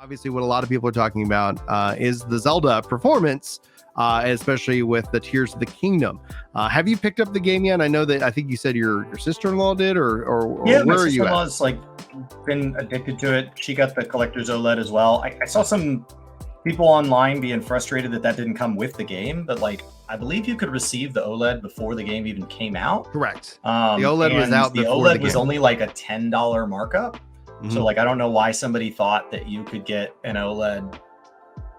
obviously what a lot of people are talking about is the Zelda performance, especially with the Tears of the Kingdom. Have you picked up the game yet? I know that I think you said your sister-in-law did, or yeah, where my are you at? sister-in-law's like been addicted to it. She got the collector's OLED as well. I saw some people online being frustrated that didn't come with the game, but like I believe you could receive the OLED before the game even came out. Correct. The OLED was out the before OLED the game. was only like a $10 markup. So like I don't know why somebody thought that you could get an OLED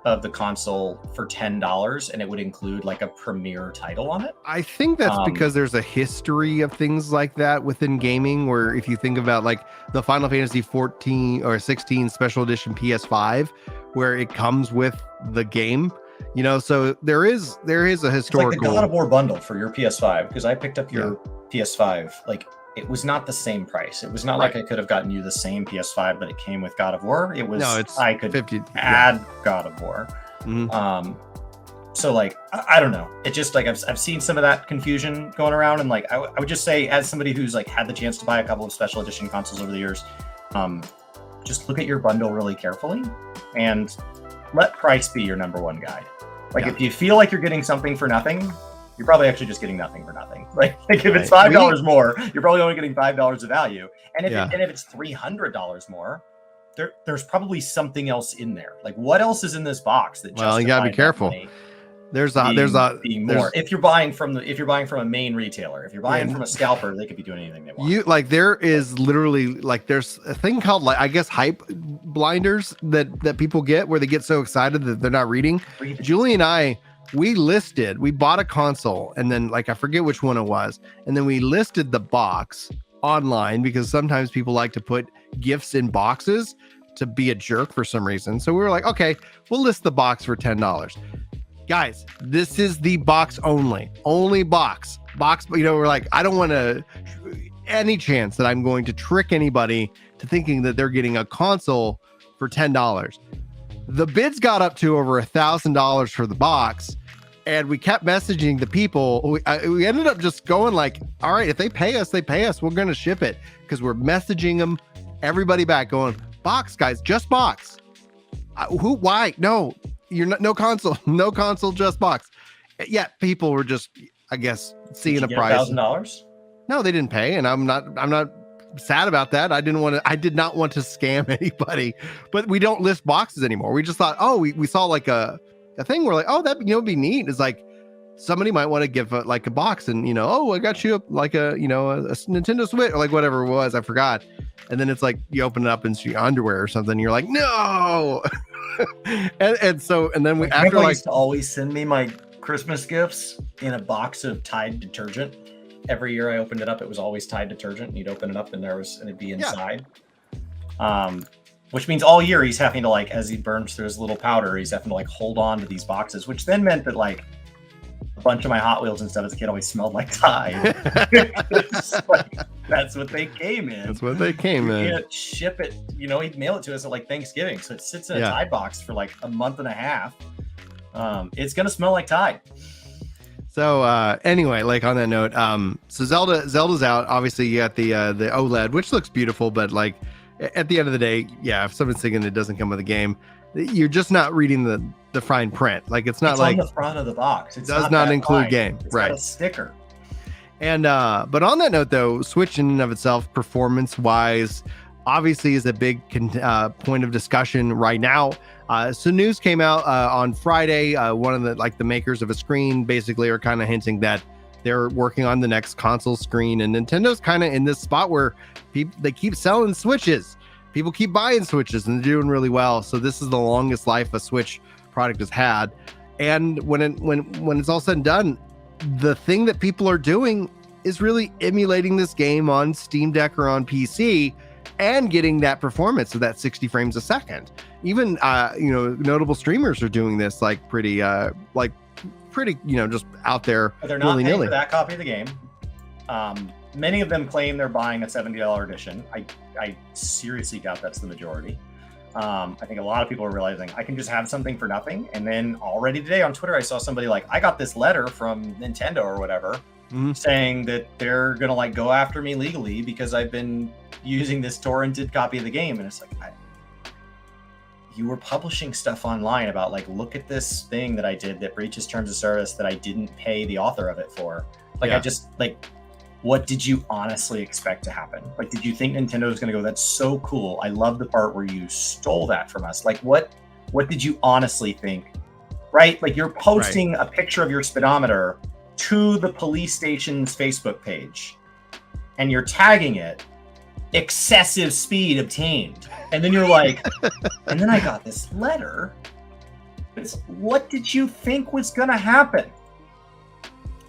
of the console for $10 and it would include like a premier title on it. I think that's because there's a history of things like that within gaming, where if you think about like the Final Fantasy 14 or 16 special edition PS5, where it comes with the game, you know, so there is a historical. It's like the God of War bundle for your PS5, because I picked up your PS5, like it was not the same price. It was not like I could have gotten you the same PS5, but it came with God of War. It was, I could 50, add God of War. So like, I don't know. It just like, I've seen some of that confusion going around. And like, I would just say, as somebody who's like had the chance to buy a couple of special edition consoles over the years, just look at your bundle really carefully and let price be your number one guide. Like if you feel like you're getting something for nothing, you're probably actually just getting nothing for nothing. Like if it's $5 more, you're probably only getting $5 of value. And if it's $300 more, there's probably something else in there. Like what else is in this box that you gotta be careful. There's more. If you're buying from a main retailer, if you're buying from a scalper, they could be doing anything they want. There is literally like there's a thing called like I guess hype blinders that people get, where they get so excited that they're not reading. Julie and I, we bought a console, and then like I forget which one it was, and then we listed the box online because sometimes people like to put gifts in boxes to be a jerk for some reason. So we were like, okay, we'll list the box for $10. Guys, this is the box only box. You know, we're like, I don't want to any chance that I'm going to trick anybody to thinking that they're getting a console for $10. The bids got up to over $1,000 for the box, and we kept messaging the people. We ended up just going like, all right, if they pay us, they pay us. We're going to ship it, because we're messaging them, everybody back going, box, guys, just box. Why? No, you're not, no console, just box. Yeah, people were just, I guess, seeing the price. $1,000? No, they didn't pay, and I'm not sad about that. I did not want to scam anybody, but we don't list boxes anymore. We just thought, we saw like a thing where like, that would be neat. It's like somebody might want to give like a box, and I got you like a Nintendo Switch or like whatever it was, I forgot. And then it's like you open it up and see underwear or something. You're like, no. and then we after like used to always send me my Christmas gifts in a box of Tide detergent. Every year I opened it up, it was always Tide detergent, and you'd open it up and it'd be inside. Which means all year he's having to, like, as he burns through his little powder, he's having to like hold on to these boxes, which then meant that like a bunch of my Hot Wheels and stuff as a kid always smelled like Tide. That's what they came in. You can't ship it, he'd mail it to us at like Thanksgiving, so it sits in a Tide box for like a month and a half. It's gonna smell like Tide. So anyway, like on that note, so Zelda's out. Obviously, you got the OLED, which looks beautiful, but like at the end of the day, if someone's thinking it doesn't come with a game, you're just not reading the fine print. Like it's not like on the front of the box. It does not include game, right? Got a sticker. And but on that note, though, Switch in and of itself, performance-wise, obviously is a big point of discussion right now. So news came out on Friday. One of the makers of a screen basically are kind of hinting that they're working on the next console screen, and Nintendo's kind of in this spot where they keep selling Switches. People keep buying Switches, and they're doing really well. So this is the longest life a Switch product has had. And when it's all said and done, the thing that people are doing is really emulating this game on Steam Deck or on PC and getting that performance of that 60 frames a second. Even notable streamers are doing this like pretty just out there. But they're not paying for that copy of the game. Many of them claim they're buying a $70 edition. I seriously doubt that's the majority. I think a lot of people are realizing I can just have something for nothing. And then already today on Twitter, I saw somebody like, I got this letter from Nintendo or whatever, saying that they're going to like go after me legally because I've been using this torrented copy of the game. And it's like, you were publishing stuff online about like, look at this thing that I did that breaches terms of service that I didn't pay the author of it for. Like, I just like, what did you honestly expect to happen? Like, did you think Nintendo was going to go, that's so cool, I love the part where you stole that from us? Like, what did you honestly think? Right? Like, you're posting a picture of your speedometer to the police station's Facebook page and you're tagging it excessive speed obtained. And then you're like, and then I got this letter. What did you think was going to happen?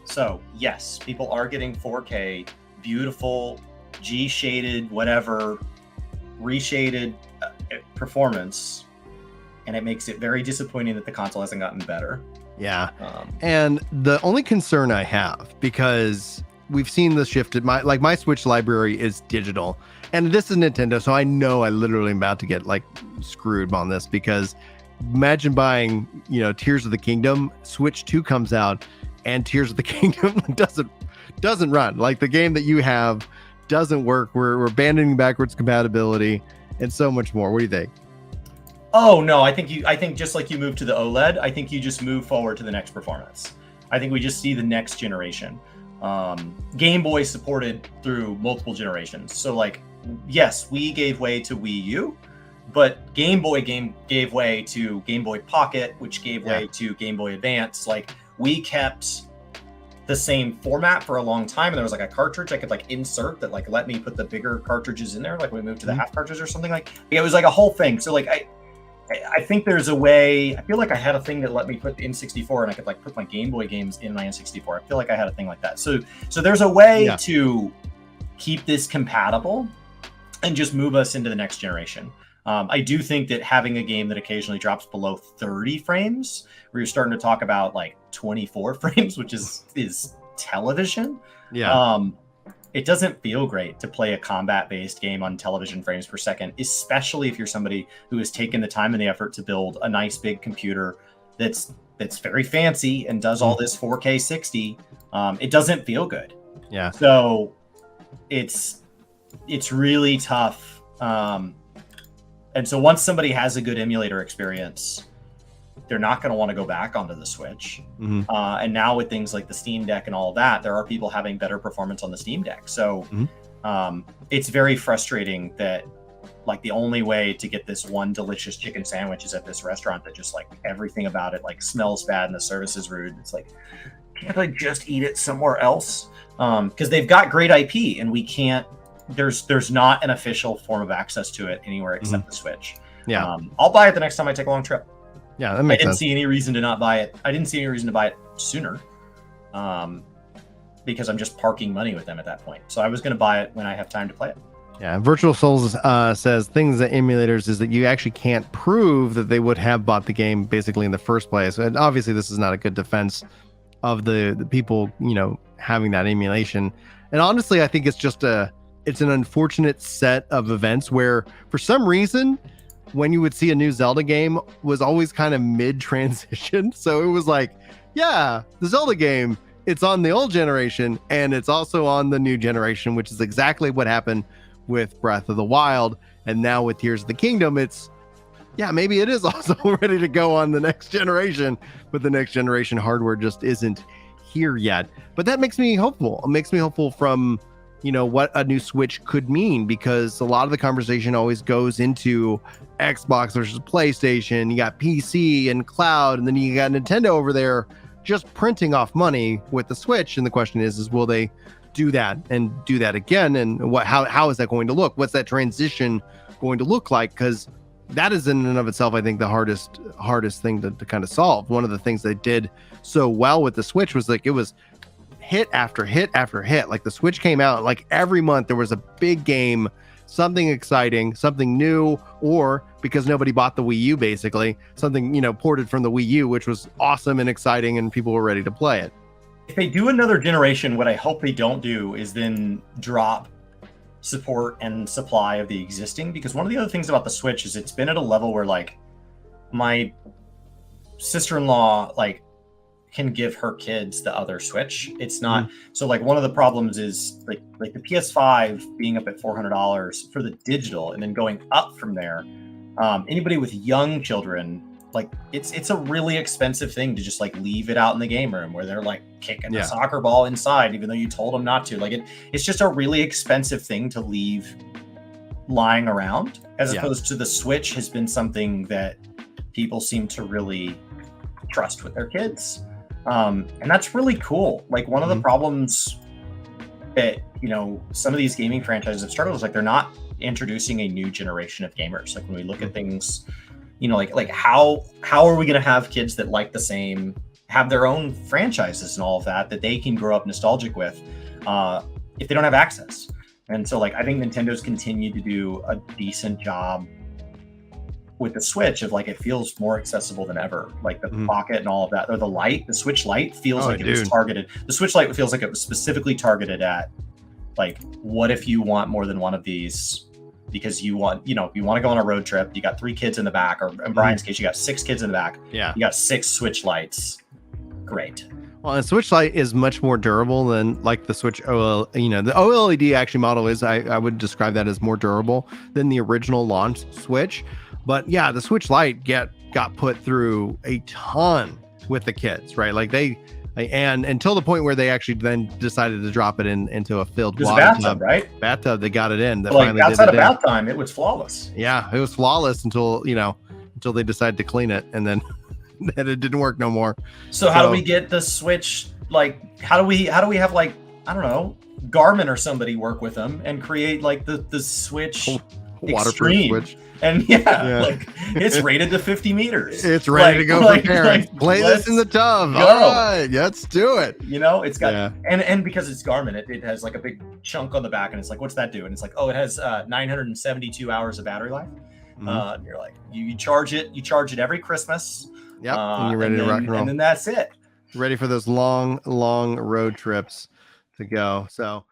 So yes, people are getting 4K, beautiful, G-shaded, whatever, reshaded performance. And it makes it very disappointing that the console hasn't gotten better. Yeah. And the only concern I have, because we've seen the shift at my Switch library is digital, and this is Nintendo, so I know I literally am about to get like screwed on this, because imagine buying, Tears of the Kingdom, Switch 2 comes out and Tears of the Kingdom doesn't run. Like, the game that you have doesn't work. We're abandoning backwards compatibility and so much more. What do you think? Oh no, I think just like you move to the OLED, I think you just move forward to the next performance. I think we just see the next generation. Game Boy supported through multiple generations. So like, yes, we gave way to Wii U, but Game Boy gave way to Game Boy Pocket, which gave way to Game Boy Advance. Like, we kept the same format for a long time, and there was like a cartridge I could like insert that like let me put the bigger cartridges in there, like we moved to the half cartridge or something. Like, it was like a whole thing. So like, I think there's a way. I feel like I had a thing that let me put the N64 and I could like put my Game Boy games in my N64. I feel like I had a thing like that. So there's a way to keep this compatible and just move us into the next generation. I do think that having a game that occasionally drops below 30 frames, where you're starting to talk about like 24 frames, which is television. Yeah. It doesn't feel great to play a combat-based game on television frames per second, especially if you're somebody who has taken the time and the effort to build a nice big computer that's very fancy and does all this 4K 60. It doesn't feel good. Yeah. So it's really tough. And so once somebody has a good emulator experience, they're not going to want to go back onto the Switch. And now with things like the Steam Deck and all of that, there are people having better performance on the Steam Deck. So it's very frustrating that like the only way to get this one delicious chicken sandwich is at this restaurant that just like everything about it like smells bad and the service is rude. It's like, can't I just eat it somewhere else? Because they've got great IP and we can't, there's not an official form of access to it anywhere except the Switch. Yeah. I'll buy it the next time I take a long trip. Yeah, that makes sense. I didn't see any reason to not buy it. I didn't see any reason to buy it sooner, because I'm just parking money with them at that point. So I was going to buy it when I have time to play it. Yeah, Virtual Souls says things that emulators is that you actually can't prove that they would have bought the game basically in the first place. And obviously this is not a good defense of the people, having that emulation. And honestly, I think it's just it's an unfortunate set of events where for some reason when you would see a new Zelda game was always kind of mid-transition. So it was like, yeah, the Zelda game, it's on the old generation and it's also on the new generation, which is exactly what happened with Breath of the Wild. And now with Tears of the Kingdom, it's, yeah, maybe it is also ready to go on the next generation, but the next generation hardware just isn't here yet. But that makes me hopeful. It makes me hopeful from, what a new Switch could mean, because a lot of the conversation always goes into Xbox versus PlayStation. You got PC and cloud, and then you got Nintendo over there just printing off money with the Switch. And the question is will they do that and do that again? And how is that going to look? What's that transition going to look like? Because that is in and of itself, I think, the hardest thing to kind of solve. One of the things they did so well with the Switch was like it was hit after hit after hit. Like the Switch came out, like every month there was a big game, something exciting, something new, or because nobody bought the Wii U, basically something, ported from the Wii U, which was awesome and exciting and people were ready to play it. If they do another generation, what I hope they don't do is then drop support and supply of the existing, because one of the other things about the Switch is it's been at a level where like my sister-in-law like can give her kids the other Switch. It's not so like one of the problems is like the PS5 being up at $400 for the digital and then going up from there. Anybody with young children, like it's a really expensive thing to just like leave it out in the game room where they're like kicking the soccer ball inside, even though you told them not to. Like it's just a really expensive thing to leave lying around, as opposed to the Switch has been something that people seem to really trust with their kids. And that's really cool. Like one of the problems that, you know, some of these gaming franchises have struggled is like they're not introducing a new generation of gamers. Like when we look at things, you know, like how are we going to have kids that like the same, have their own franchises and all of that they can grow up nostalgic with if they don't have access. And so like I think Nintendo's continued to do a decent job with the Switch of like it feels more accessible than ever. Like the pocket and all of that, or the light, the Switch Lite feels like it was targeted. The Switch Lite feels like it was specifically targeted at like, what if you want more than one of these because you want, you know, you want to go on a road trip, you got 3 kids in the back, or in Brian's case, you got 6 kids in the back. Yeah. You got 6 Switch Lights. Great. Well, the Switch Lite is much more durable than like the Switch OL. You know, the OLED actually model is, I would describe that as more durable than the original launch Switch. But yeah, the Switch Lite got put through a ton with the kids, right? Like and until the point where they actually then decided to drop it into a filled water bathtub, right? Bathtub, they got it in. But like outside of bath time, it was flawless. Yeah, it was flawless until they decided to clean it, and then it didn't work no more. So how do we get the Switch? Like, how do we have like, I don't know, Garmin or somebody work with them and create like the Switch waterproof Switch? And like it's rated to 50 meters. It's ready to go for parents. Play this in the tub. Go. All right, let's do it. You know, it's got and because it's Garmin, it has like a big chunk on the back, and it's like, what's that do? And it's like, oh, it has 972 hours of battery life. And you're like, you charge it every Christmas. Yep, and you're ready to rock and roll. And then that's it. Ready for those long road trips to go. So